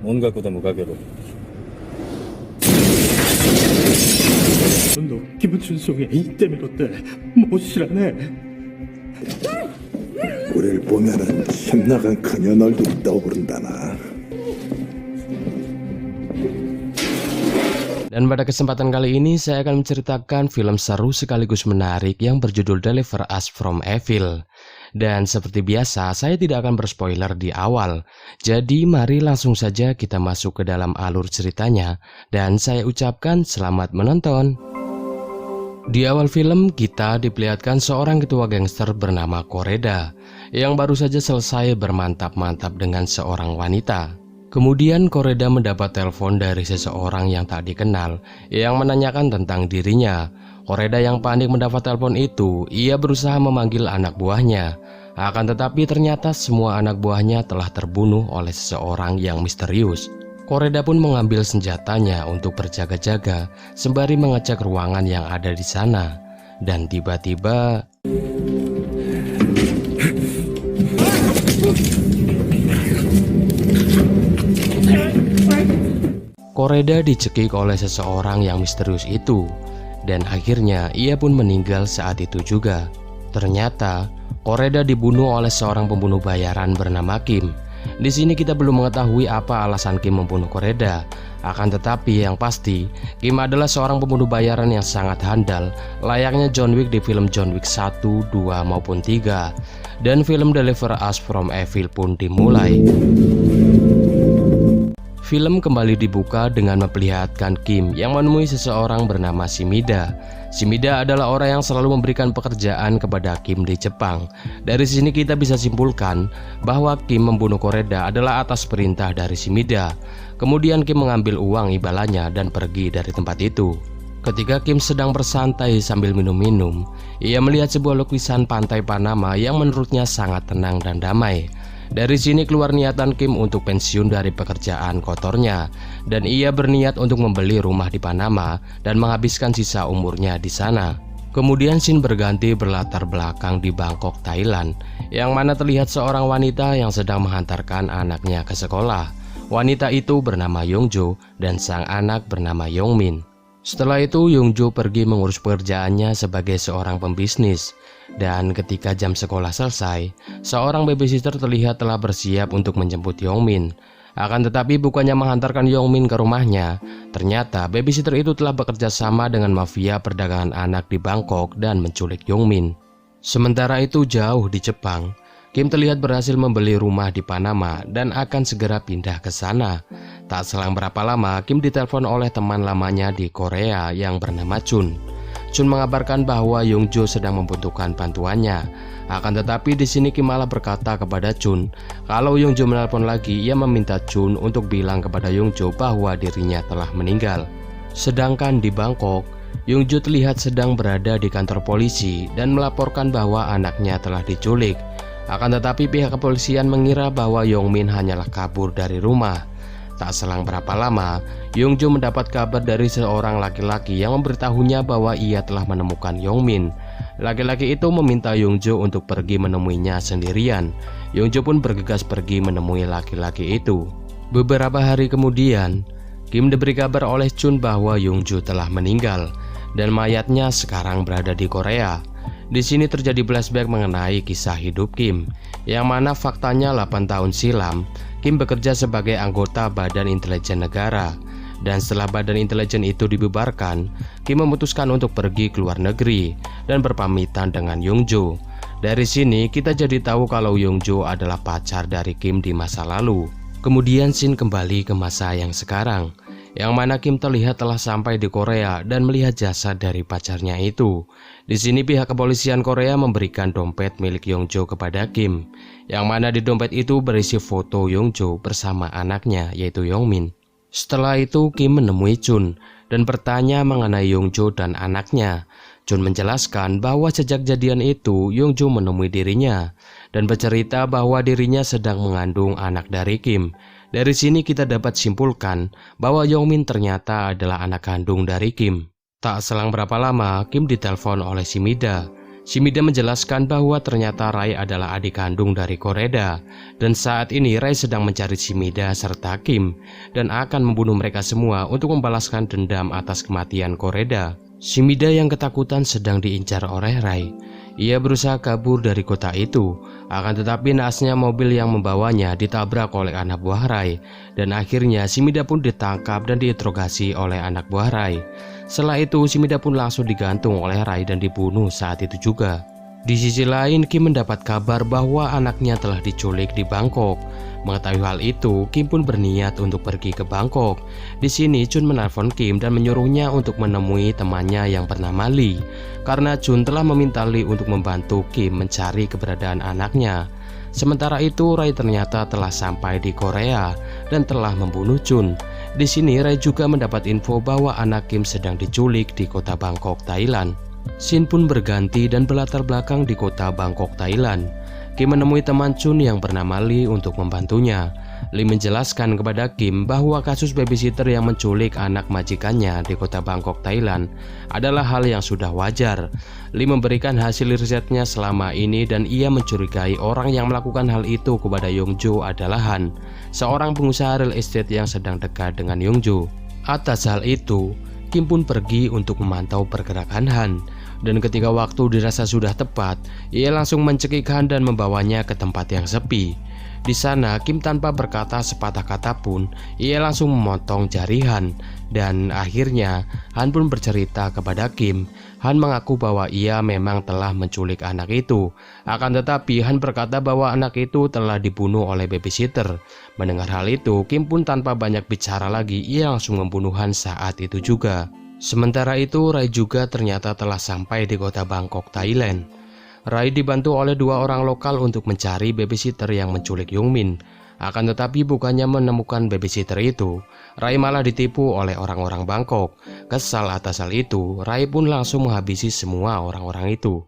온갖 것도 무가게로. 너 김준성의 이 때문에 못실하네. 우릴 보면은 힘나간 그녀 얼굴이 떠오른다나. Dan pada kesempatan kali ini saya akan menceritakan film seru sekaligus menarik yang berjudul Deliver Us From Evil. Dan seperti biasa saya tidak akan berspoiler di awal. Jadi mari langsung saja kita masuk ke dalam alur ceritanya. Dan saya ucapkan selamat menonton. Di awal film kita diperlihatkan seorang ketua gangster bernama Koreda yang baru saja selesai bermantap-mantap dengan seorang wanita. Kemudian Koreda mendapat telepon dari seseorang yang tak dikenal yang menanyakan tentang dirinya. Koreda yang panik mendapat telepon itu, ia berusaha memanggil anak buahnya. Akan tetapi ternyata semua anak buahnya telah terbunuh oleh seseorang yang misterius. Koreda pun mengambil senjatanya untuk berjaga-jaga sembari mengecek ruangan yang ada di sana. Dan tiba-tiba Koreda dicekik oleh seseorang yang misterius itu, dan akhirnya ia pun meninggal saat itu juga. Ternyata Koreda dibunuh oleh seorang pembunuh bayaran bernama Kim. Di sini kita belum mengetahui apa alasan Kim membunuh Koreda. Akan tetapi yang pasti Kim adalah seorang pembunuh bayaran yang sangat handal, layaknya John Wick di film John Wick 1, 2 maupun 3. Dan film Deliver Us From Evil pun dimulai. Film kembali dibuka dengan memperlihatkan Kim yang menemui seseorang bernama Shimida. Shimida adalah orang yang selalu memberikan pekerjaan kepada Kim di Jepang. Dari sini kita bisa simpulkan bahwa Kim membunuh Koreda adalah atas perintah dari Shimida. Kemudian Kim mengambil uang imbalannya dan pergi dari tempat itu. Ketika Kim sedang bersantai sambil minum-minum, ia melihat sebuah lukisan pantai Panama yang menurutnya sangat tenang dan damai. Dari sini keluar niatan Kim untuk pensiun dari pekerjaan kotornya, dan ia berniat untuk membeli rumah di Panama dan menghabiskan sisa umurnya di sana. Kemudian scene berganti berlatar belakang di Bangkok, Thailand, yang mana terlihat seorang wanita yang sedang menghantarkan anaknya ke sekolah. Wanita itu bernama Yongjo dan sang anak bernama Yongmin. Setelah itu Yongjo pergi mengurus pekerjaannya sebagai seorang pembisnis. Dan ketika jam sekolah selesai, seorang babysitter terlihat telah bersiap untuk menjemput Yongmin. Akan tetapi bukannya menghantarkan Yongmin ke rumahnya, ternyata babysitter itu telah bekerja sama dengan mafia perdagangan anak di Bangkok dan menculik Yongmin. Sementara itu jauh di Jepang, Kim terlihat berhasil membeli rumah di Panama dan akan segera pindah ke sana. Tak selang berapa lama, Kim ditelepon oleh teman lamanya di Korea yang bernama Chun. Chun mengabarkan bahwa Yongjo sedang membutuhkan bantuannya. Akan tetapi di sini Kim malah berkata kepada Chun kalau Yongjo menelpon lagi, ia meminta Chun untuk bilang kepada Yongjo bahwa dirinya telah meninggal. Sedangkan di Bangkok, Yongjo terlihat sedang berada di kantor polisi dan melaporkan bahwa anaknya telah diculik. Akan tetapi pihak kepolisian mengira bahwa Yongmin hanyalah kabur dari rumah. Tak selang berapa lama, Yongjo mendapat kabar dari seorang laki-laki yang memberitahunya bahwa ia telah menemukan Yongmin. Laki-laki itu meminta Yongjo untuk pergi menemuinya sendirian. Yongjo pun bergegas pergi menemui laki-laki itu. Beberapa hari kemudian, Kim diberi kabar oleh Chun bahwa Yongjo telah meninggal dan mayatnya sekarang berada di Korea. Di sini terjadi flashback mengenai kisah hidup Kim, yang mana faktanya 8 tahun silam, Kim bekerja sebagai anggota Badan Intelijen Negara. Dan setelah Badan Intelijen itu dibubarkan, Kim memutuskan untuk pergi ke luar negeri dan berpamitan dengan Yongjo. Dari sini kita jadi tahu kalau Yongjo adalah pacar dari Kim di masa lalu. Kemudian scene kembali ke masa yang sekarang, yang mana Kim terlihat telah sampai di Korea dan melihat jasad dari pacarnya itu. Di sini pihak kepolisian Korea memberikan dompet milik Yongjo kepada Kim, yang mana di dompet itu berisi foto Yongjo bersama anaknya yaitu Yongmin. Setelah itu Kim menemui Chun dan bertanya mengenai Yongjo dan anaknya. Chun menjelaskan bahwa sejak jadian itu Yongjo menemui dirinya dan bercerita bahwa dirinya sedang mengandung anak dari Kim. Dari sini kita dapat simpulkan bahwa Yongmin ternyata adalah anak kandung dari Kim. Tak selang berapa lama, Kim ditelepon oleh Shimida. Shimida menjelaskan bahwa ternyata Rai adalah adik kandung dari Koreda, dan saat ini Rai sedang mencari Shimida serta Kim dan akan membunuh mereka semua untuk membalaskan dendam atas kematian Koreda. Shimida yang ketakutan sedang diincar oleh Rai. Ia berusaha kabur dari kota itu, akan tetapi naasnya mobil yang membawanya ditabrak oleh anak buah Rai, dan akhirnya Shimida pun ditangkap dan diinterogasi oleh anak buah Rai. Setelah itu Shimida pun langsung digantung oleh Rai dan dibunuh saat itu juga. Di sisi lain, Kim mendapat kabar bahwa anaknya telah diculik di Bangkok. Mengetahui hal itu, Kim pun berniat untuk pergi ke Bangkok. Di sini Chun menelpon Kim dan menyuruhnya untuk menemui temannya yang bernama Lee, karena Chun telah meminta Lee untuk membantu Kim mencari keberadaan anaknya. Sementara itu, Rai ternyata telah sampai di Korea dan telah membunuh Chun. Di sini Rai juga mendapat info bahwa anak Kim sedang diculik di kota Bangkok, Thailand. Scene pun berganti dan berlatar belakang di kota Bangkok, Thailand. Kim menemui teman Chun yang bernama Lee untuk membantunya. Lee menjelaskan kepada Kim bahwa kasus babysitter yang menculik anak majikannya di kota Bangkok, Thailand adalah hal yang sudah wajar. Lee memberikan hasil risetnya selama ini dan ia mencurigai orang yang melakukan hal itu kepada Yongjo adalah Han, seorang pengusaha real estate yang sedang dekat dengan Yongjo. Atas hal itu, Kim pun pergi untuk memantau pergerakan Han, dan ketika waktu dirasa sudah tepat, ia langsung mencekik Han dan membawanya ke tempat yang sepi. Di sana, Kim tanpa berkata sepatah kata pun, ia langsung memotong jari Han, dan akhirnya Han pun bercerita kepada Kim. Han mengaku bahwa ia memang telah menculik anak itu. Akan tetapi Han berkata bahwa anak itu telah dibunuh oleh babysitter. Mendengar hal itu, Kim pun tanpa banyak bicara lagi, ia langsung membunuh Han saat itu juga. Sementara itu, Rai juga ternyata telah sampai di kota Bangkok, Thailand. Rai dibantu oleh dua orang lokal untuk mencari babysitter yang menculik Yongmin. Akan tetapi bukannya menemukan babysitter itu, Rai malah ditipu oleh orang-orang Bangkok. Kesal atas hal itu, Rai pun langsung menghabisi semua orang-orang itu.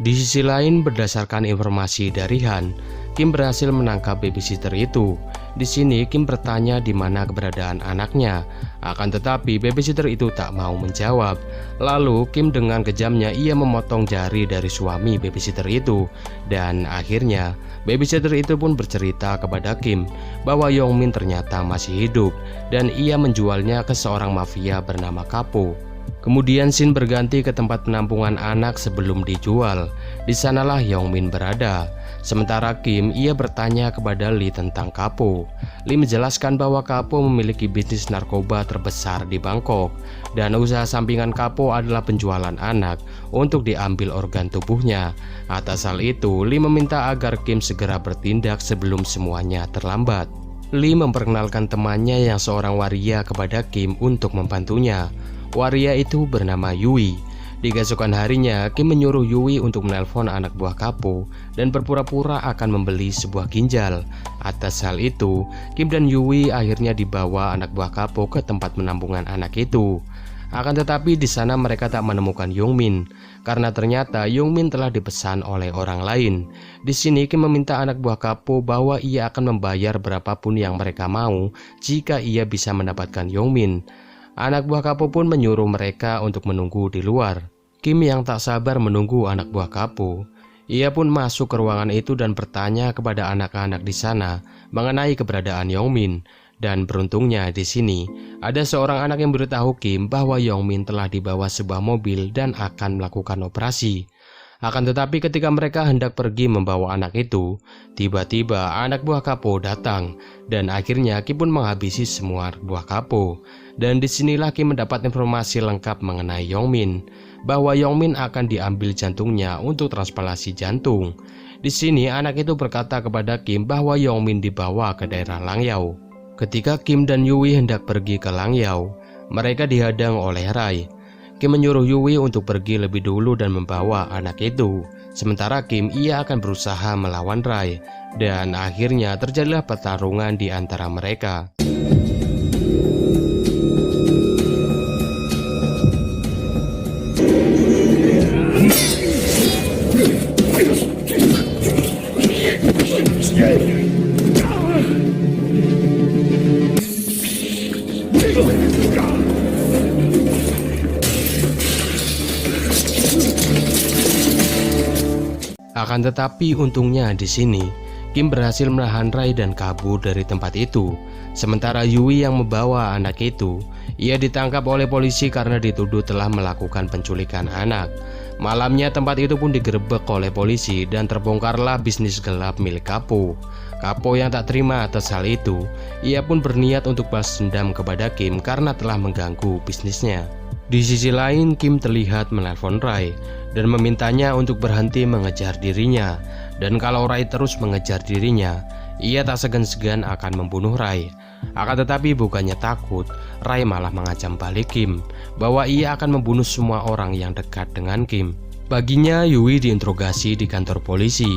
Di sisi lain, berdasarkan informasi dari Han, Kim berhasil menangkap babysitter itu. Di sini Kim bertanya di mana keberadaan anaknya. Akan tetapi babysitter itu tak mau menjawab. Lalu Kim dengan kejamnya ia memotong jari dari suami babysitter itu. Dan akhirnya babysitter itu pun bercerita kepada Kim bahwa Yongmin ternyata masih hidup dan ia menjualnya ke seorang mafia bernama Kapo. Kemudian scene berganti ke tempat penampungan anak sebelum dijual. Di sanalah Yongmin berada. Sementara Kim, ia bertanya kepada Lee tentang Kapo. Lee menjelaskan bahwa Kapo memiliki bisnis narkoba terbesar di Bangkok, dan usaha sampingan Kapo adalah penjualan anak untuk diambil organ tubuhnya. Atas hal itu, Lee meminta agar Kim segera bertindak sebelum semuanya terlambat. Lee memperkenalkan temannya yang seorang waria kepada Kim untuk membantunya. Waria itu bernama Yui. Di keesokan harinya, Kim menyuruh Yui untuk menelpon anak buah Kapo dan berpura-pura akan membeli sebuah ginjal. Atas hal itu, Kim dan Yui akhirnya dibawa anak buah Kapo ke tempat penampungan anak itu. Akan tetapi di sana mereka tak menemukan Yongmin, karena ternyata Yongmin telah dipesan oleh orang lain. Di sini Kim meminta anak buah Kapo bahwa ia akan membayar berapapun yang mereka mau jika ia bisa mendapatkan Yongmin. Anak buah Kapo pun menyuruh mereka untuk menunggu di luar. Kim yang tak sabar menunggu anak buah Kapo. Ia pun masuk ke ruangan itu dan bertanya kepada anak-anak di sana mengenai keberadaan Yongmin. Dan beruntungnya di sini ada seorang anak yang beritahu Kim bahwa Yongmin telah dibawa sebuah mobil dan akan melakukan operasi. Akan tetapi ketika mereka hendak pergi membawa anak itu, tiba-tiba anak buah Kapo datang dan akhirnya Kim pun menghabisi semua buah Kapo. Dan disinilah Kim mendapat informasi lengkap mengenai Yongmin, bahwa Yongmin akan diambil jantungnya untuk transplantasi jantung. Di sini anak itu berkata kepada Kim bahwa Yongmin dibawa ke daerah Langyao. Ketika Kim dan Yui hendak pergi ke Langyao, mereka dihadang oleh Rai. Kim menyuruh Yui untuk pergi lebih dulu dan membawa anak itu. Sementara Kim, ia akan berusaha melawan Rai. Dan akhirnya terjadilah pertarungan di antara mereka. Akan tetapi untungnya di sini Kim berhasil menahan Rai dan kabur dari tempat itu. Sementara Yui yang membawa anak itu, ia ditangkap oleh polisi karena dituduh telah melakukan penculikan anak. Malamnya tempat itu pun digerebek oleh polisi dan terbongkarlah bisnis gelap milik Kapo. Kapo yang tak terima atas hal itu, ia pun berniat untuk balas dendam kepada Kim karena telah mengganggu bisnisnya. Di sisi lain, Kim terlihat menelpon Rai dan memintanya untuk berhenti mengejar dirinya. Dan kalau Rai terus mengejar dirinya, ia tak segan-segan akan membunuh Rai. Akan tetapi bukannya takut, Rai malah mengancam balik Kim bahwa ia akan membunuh semua orang yang dekat dengan Kim. Paginya Yui diinterogasi di kantor polisi.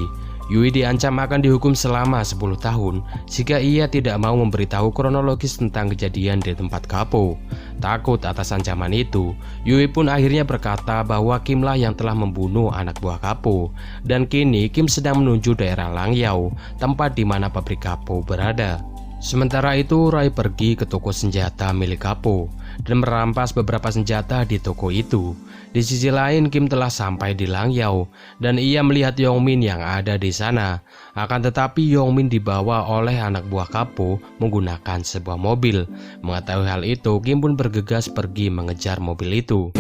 Yui diancam akan dihukum selama 10 tahun jika ia tidak mau memberitahu kronologis tentang kejadian di tempat Kapo. Takut atas ancaman itu, Yui pun akhirnya berkata bahwa Kimlah yang telah membunuh anak buah Kapo. Dan kini Kim sedang menuju daerah Langyao, tempat di mana pabrik Kapo berada. Sementara itu Rai pergi ke toko senjata milik Kapo dan merampas beberapa senjata di toko itu. Di sisi lain, Kim telah sampai di Langyao dan ia melihat Yongmin yang ada di sana. Akan tetapi Yongmin dibawa oleh anak buah Kapo menggunakan sebuah mobil. Mengetahui hal itu, Kim pun bergegas pergi mengejar mobil itu.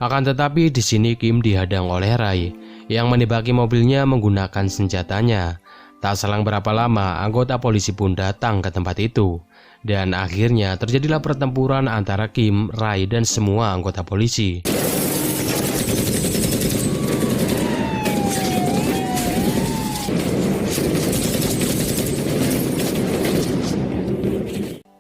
Akan tetapi di sini Kim dihadang oleh Rai yang menembaki mobilnya menggunakan senjatanya. Tak selang berapa lama, anggota polisi pun datang ke tempat itu. Dan akhirnya terjadilah pertempuran antara Kim, Rai, dan semua anggota polisi.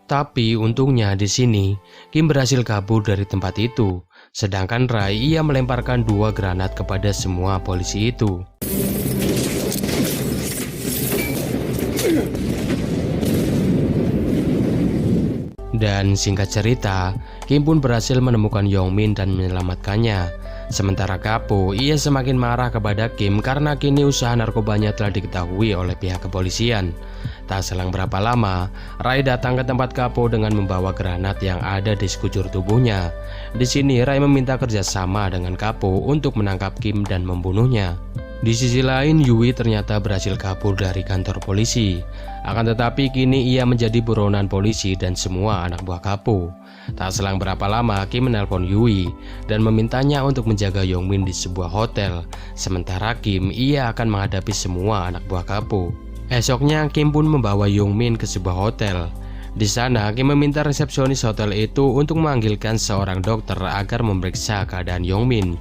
Tapi untungnya di sini Kim berhasil kabur dari tempat itu. Sedangkan Rai ia melemparkan 2 granat kepada semua polisi itu. Dan singkat cerita, Kim pun berhasil menemukan Yongmin dan menyelamatkannya. Sementara Kapo, ia semakin marah kepada Kim karena kini usaha narkobanya telah diketahui oleh pihak kepolisian. Tak selang berapa lama, Rai datang ke tempat Kapo dengan membawa granat yang ada di sekujur tubuhnya. Di sini Rai meminta kerjasama dengan Kapo untuk menangkap Kim dan membunuhnya. Di sisi lain, Yui ternyata berhasil kabur dari kantor polisi. Akan tetapi kini ia menjadi buronan polisi dan semua anak buah Kapo. Tak selang berapa lama, Kim menelpon Yui dan memintanya untuk menjaga Yongmin di sebuah hotel. Sementara Kim, ia akan menghadapi semua anak buah Kapo. Esoknya, Kim pun membawa Yongmin ke sebuah hotel. Di sana, Kim meminta resepsionis hotel itu untuk memanggilkan seorang dokter agar memeriksa keadaan Yongmin.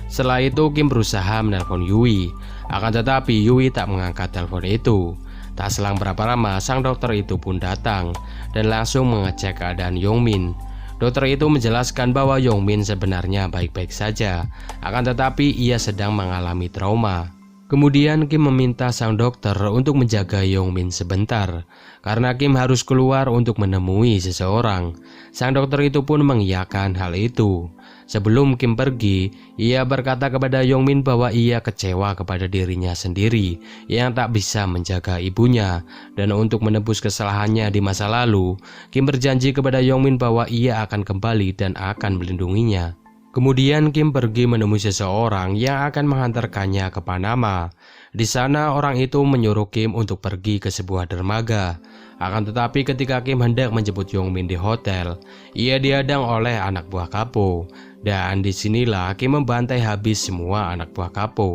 Setelah itu, Kim berusaha menelpon Yui. Akan tetapi Yui tak mengangkat telepon itu. Tak selang berapa lama, sang dokter itu pun datang dan langsung mengecek keadaan Yongmin. Dokter itu menjelaskan bahwa Yongmin sebenarnya baik-baik saja, akan tetapi ia sedang mengalami trauma. Kemudian Kim meminta sang dokter untuk menjaga Yongmin sebentar, karena Kim harus keluar untuk menemui seseorang. Sang dokter itu pun mengiyakan hal itu. Sebelum Kim pergi, ia berkata kepada Yongmin bahwa ia kecewa kepada dirinya sendiri yang tak bisa menjaga ibunya. Dan untuk menebus kesalahannya di masa lalu, Kim berjanji kepada Yongmin bahwa ia akan kembali dan akan melindunginya. Kemudian Kim pergi menemui seseorang yang akan menghantarkannya ke Panama. Di sana orang itu menyuruh Kim untuk pergi ke sebuah dermaga. Akan tetapi ketika Kim hendak menjemput Yongmin di hotel, ia dihadang oleh anak buah Kapo. Dan disinilah Kim membantai habis semua anak buah Kapo.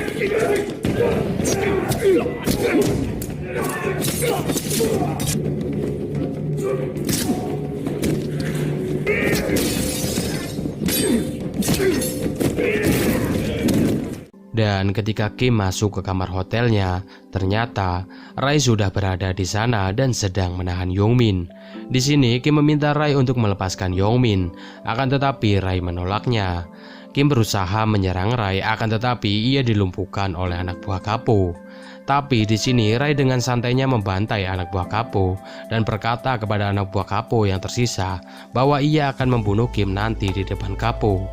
Dan ketika Kim masuk ke kamar hotelnya, ternyata Rai sudah berada di sana dan sedang menahan Yongmin. Di sini Kim meminta Rai untuk melepaskan Yongmin, akan tetapi Rai menolaknya. Kim berusaha menyerang Rai, akan tetapi ia dilumpuhkan oleh anak buah Kapo. Tapi di sini Rai dengan santainya membantai anak buah Kapo dan berkata kepada anak buah Kapo yang tersisa bahwa ia akan membunuh Kim nanti di depan Kapo.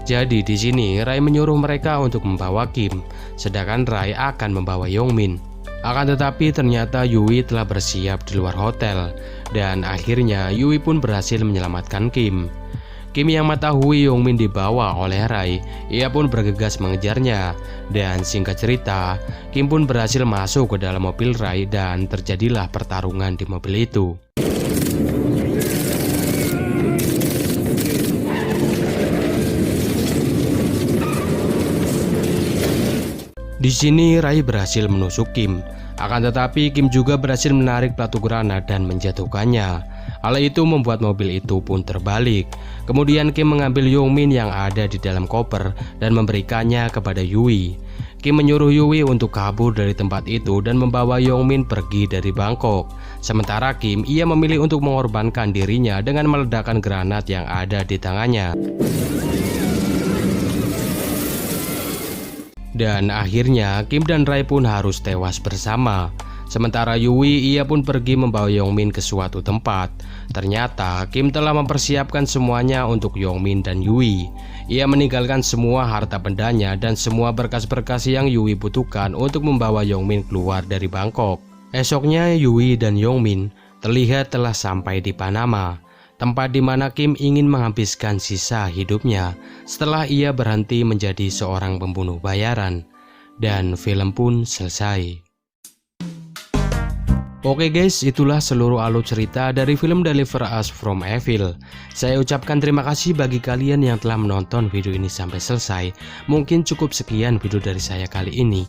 Jadi di sini Rai menyuruh mereka untuk membawa Kim, sedangkan Rai akan membawa Yongmin. Akan tetapi ternyata Yui telah bersiap di luar hotel dan akhirnya Yui pun berhasil menyelamatkan Kim. Kim yang mengetahui Yongmin dibawa oleh Rai, ia pun bergegas mengejarnya. Dan singkat cerita, Kim pun berhasil masuk ke dalam mobil Rai dan terjadilah pertarungan di mobil itu. Di sini Rai berhasil menusuk Kim. Akan tetapi Kim juga berhasil menarik pelatu granat dan menjatuhkannya. Hal itu membuat mobil itu pun terbalik. Kemudian Kim mengambil Yongmin yang ada di dalam koper dan memberikannya kepada Yui. Kim menyuruh Yui untuk kabur dari tempat itu dan membawa Yongmin pergi dari Bangkok. Sementara Kim, ia memilih untuk mengorbankan dirinya dengan meledakkan granat yang ada di tangannya. Dan akhirnya Kim dan Rai pun harus tewas bersama. Sementara Yui, ia pun pergi membawa Yongmin ke suatu tempat. Ternyata Kim telah mempersiapkan semuanya untuk Yongmin dan Yui. Ia meninggalkan semua harta bendanya dan semua berkas-berkas yang Yui butuhkan untuk membawa Yongmin keluar dari Bangkok. Esoknya Yui dan Yongmin terlihat telah sampai di Panama, tempat di mana Kim ingin menghabiskan sisa hidupnya setelah ia berhenti menjadi seorang pembunuh bayaran. Dan film pun selesai. Oke guys, itulah seluruh alur cerita dari film Deliver Us From Evil. Saya ucapkan terima kasih bagi kalian yang telah menonton video ini sampai selesai. Mungkin cukup sekian video dari saya kali ini.